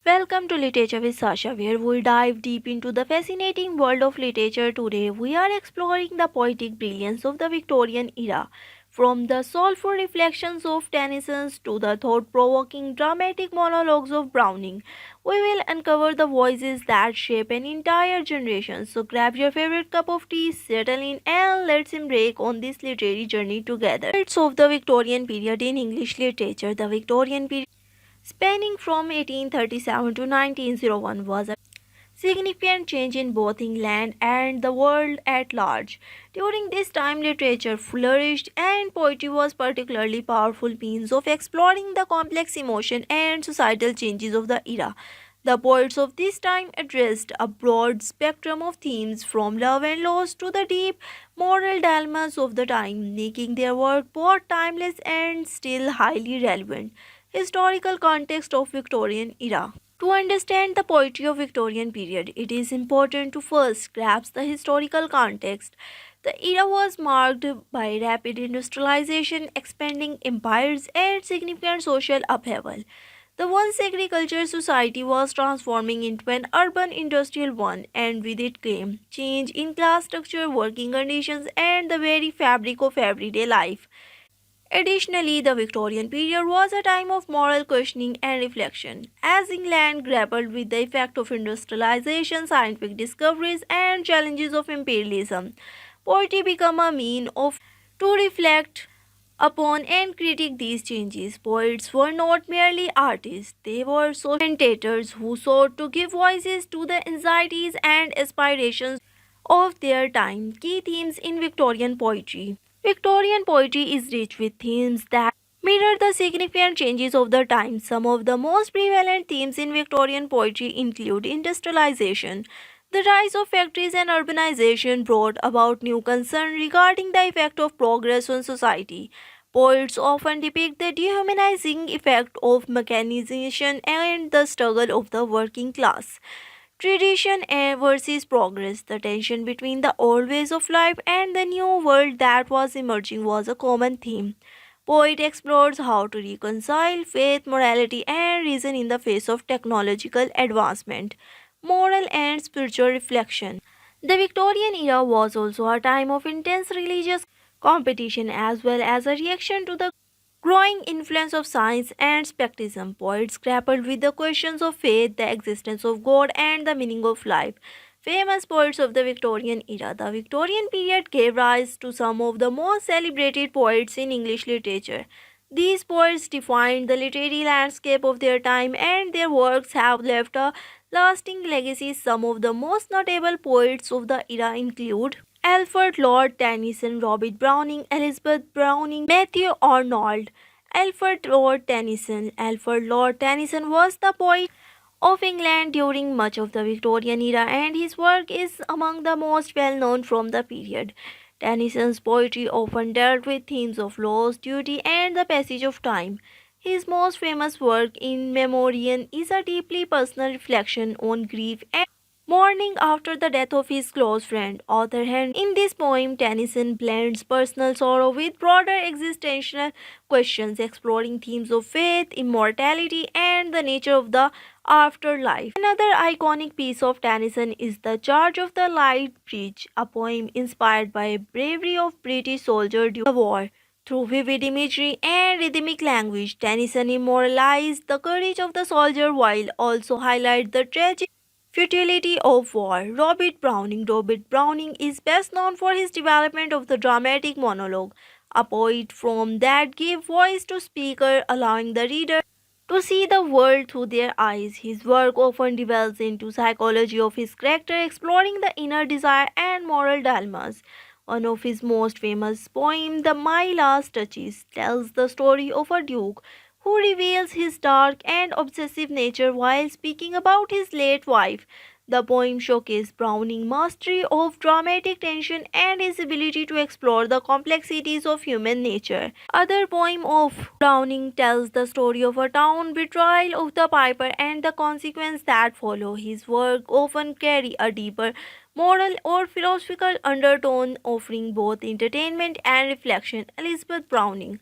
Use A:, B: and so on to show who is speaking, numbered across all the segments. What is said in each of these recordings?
A: Welcome to Literature with Sasha, where we'll dive deep into the fascinating world of literature. Today, we are exploring the poetic brilliance of the Victorian era. From the soulful reflections of Tennyson to the thought provoking dramatic monologues of Browning, we will uncover the voices that shape an entire generation. So, grab your favorite cup of tea, settle in, and let's embark on this literary journey together. It's of the Victorian period in English literature. The Victorian period, spanning from 1837 to 1901, was a significant change in both England and the world at large. During this time, literature flourished, and poetry was particularly powerful means of exploring the complex emotion and societal changes of the era. The poets of this time addressed a broad spectrum of themes from love and loss to the deep moral dilemmas of the time, making their work both timeless and still highly relevant. Historical context of Victorian era. To understand the poetry of Victorian period, it is important to first grasp the historical context. The era was marked by rapid industrialization, expanding empires, and significant social upheaval. The once agricultural society was transforming into an urban industrial one, and with it came change in class structure, working conditions, and the very fabric of everyday life. Additionally, the Victorian period was a time of moral questioning and reflection. As England grappled with the effect of industrialization, scientific discoveries, and challenges of imperialism, poetry became a mean of to reflect upon and critique these changes. Poets were not merely artists, they were social commentators who sought to give voices to the anxieties and aspirations of their time. Key themes in Victorian poetry. Victorian poetry is rich with themes that mirror the significant changes of the time. Some of the most prevalent themes in Victorian poetry include industrialization. The rise of factories and urbanization brought about new concern regarding the effect of progress on society. Poets often depict the dehumanizing effect of mechanization and the struggle of the working class. Tradition versus progress, the tension between the old ways of life and the new world that was emerging was a common theme. Poet explores how to reconcile faith, morality, and reason in the face of technological advancement, moral and spiritual reflection. The Victorian era was also a time of intense religious competition as well as a reaction to the growing influence of science and skepticism. Poets grappled with the questions of faith, the existence of God, and the meaning of life. Famous poets of the Victorian era. The Victorian period gave rise to some of the most celebrated poets in English literature. These poets defined the literary landscape of their time, and their works have left a lasting legacy. Some of the most notable poets of the era include Alfred Lord Tennyson, Robert Browning, Elizabeth Browning, Matthew Arnold. Alfred Lord Tennyson was the poet of England during much of the Victorian era, and his work is among the most well known from the period. Tennyson's poetry often dealt with themes of loss, duty, and the passage of time. His most famous work, In Memoriam, is a deeply personal reflection on grief and mourning after the death of his close friend, Arthur Henry. In this poem, Tennyson blends personal sorrow with broader existential questions, exploring themes of faith, immortality, and the nature of the afterlife. Another iconic piece of Tennyson is The Charge of the Light Bridge, a poem inspired by bravery of British soldiers during the war. Through vivid imagery and rhythmic language, Tennyson immortalized the courage of the soldier while also highlight the tragic futility of war. Robert Browning is best known for his development of the dramatic monologue, a poet form that gave voice to speaker, allowing the reader to see the world through their eyes. His work often delves into psychology of his character, exploring the inner desire and moral dilemmas. One of his most famous poems, The My Last Touches, tells the story of a duke who reveals his dark and obsessive nature while speaking about his late wife. The poem showcases Browning's mastery of dramatic tension and his ability to explore the complexities of human nature. Other poem of Browning tells the story of a town betrayal of the piper and the consequences that follow. His work often carry a deeper moral or philosophical undertone, offering both entertainment and reflection. Elizabeth Browning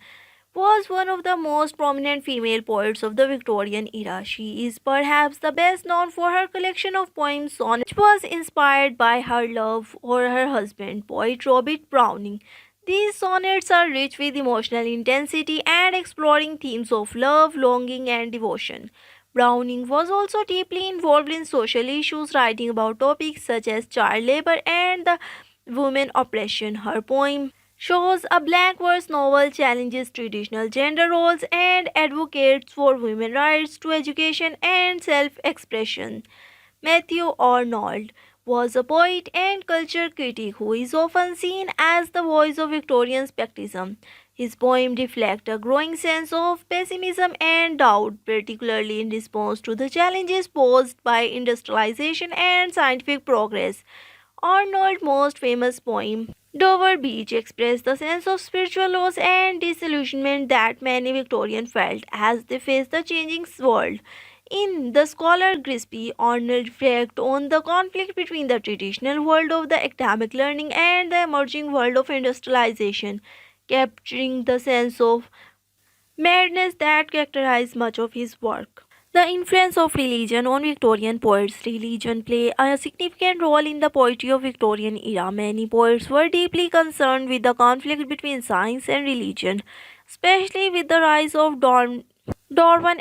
A: was one of the most prominent female poets of the Victorian era. She is perhaps the best known for her collection of poems sonnets, which was inspired by her love for her husband, poet Robert Browning. These sonnets are rich with emotional intensity and exploring themes of love, longing, and devotion. Browning was also deeply involved in social issues, writing about topics such as child labor and the women oppression. Her poem shows a black verse novel challenges traditional gender roles and advocates for women's rights to education and self expression. Matthew Arnold was a poet and culture critic who is often seen as the voice of Victorian skepticism. His poems reflect a growing sense of pessimism and doubt, particularly in response to the challenges posed by industrialization and scientific progress. Arnold's most famous poem, Dover Beach, expressed the sense of spiritual loss and disillusionment that many Victorians felt as they faced the changing world. In The Scholar Grisby, Arnold reflects on the conflict between the traditional world of the academic learning and the emerging world of industrialization, capturing the sense of madness that characterized much of his work. The influence of religion on Victorian poets. Religion played a significant role in the poetry of Victorian era. Many poets were deeply concerned with the conflict between science and religion, especially with the rise of Darwin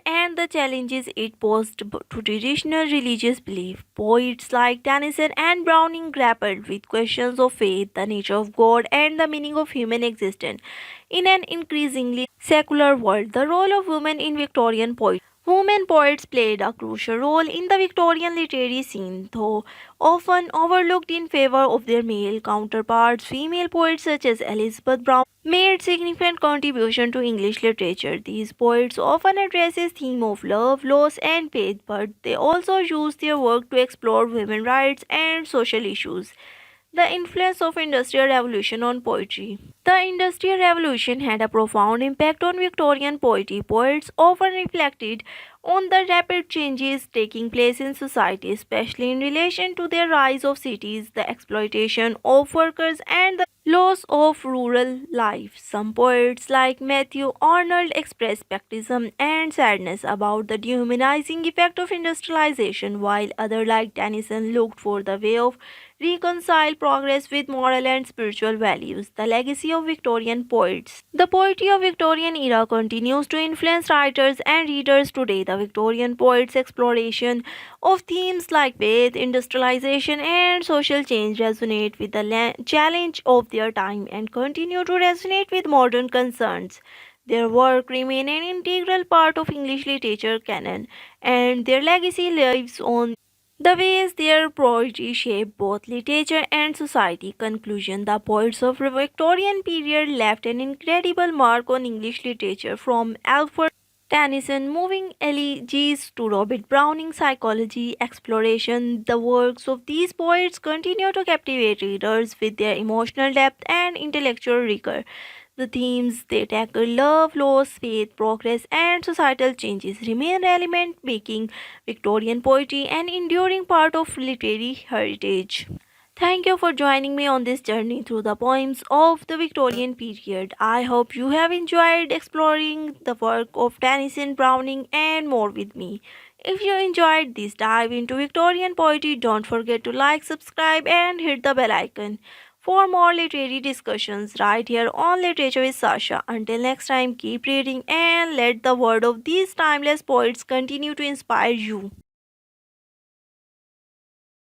A: and the challenges it posed to traditional religious belief. Poets like Tennyson and Browning grappled with questions of faith, the nature of God, and the meaning of human existence in an increasingly secular world. The role of women in Victorian poetry. Women poets played a crucial role in the Victorian literary scene, though often overlooked in favor of their male counterparts. Female poets such as Elizabeth Brown made significant contribution to English literature. These poets often addresses theme of love, loss, and faith, but they also use their work to explore women's rights and social issues. The influence of Industrial Revolution on poetry. The Industrial Revolution had a profound impact on Victorian poetry. Poets often reflected on the rapid changes taking place in society, especially in relation to the rise of cities, the exploitation of workers, and the loss of rural life. Some poets, like Matthew Arnold, expressed skepticism and sadness about the dehumanizing effect of industrialization, while others, like Tennyson, looked for the way of reconcile progress with moral and spiritual values. The legacy of Victorian poets. The poetry of Victorian era continues to influence writers and readers today. The Victorian poets' exploration of themes like faith, industrialization, and social change resonate with the challenge of their time and continue to resonate with modern concerns. Their work remain an integral part of English literature canon, and their legacy lives on the ways their poetry shaped both literature and society. Conclusion. The poets of the Victorian period left an incredible mark on English literature, from Alfred Tennyson moving elegies to Robert Browning psychology exploration. The works of these poets continue to captivate readers with their emotional depth and intellectual rigor. The themes they tackle, love, loss, faith, progress, and societal changes, remain relevant, making Victorian poetry an enduring part of literary heritage. Thank you for joining me on this journey through the poems of the Victorian period. I hope you have enjoyed exploring the work of Tennyson, Browning, and more with me. If you enjoyed this dive into Victorian poetry, don't forget to like, subscribe, and hit the bell icon for more literary discussions right here on Literature with Sasha. Until next time, keep reading and let the word of these timeless poets continue to inspire you.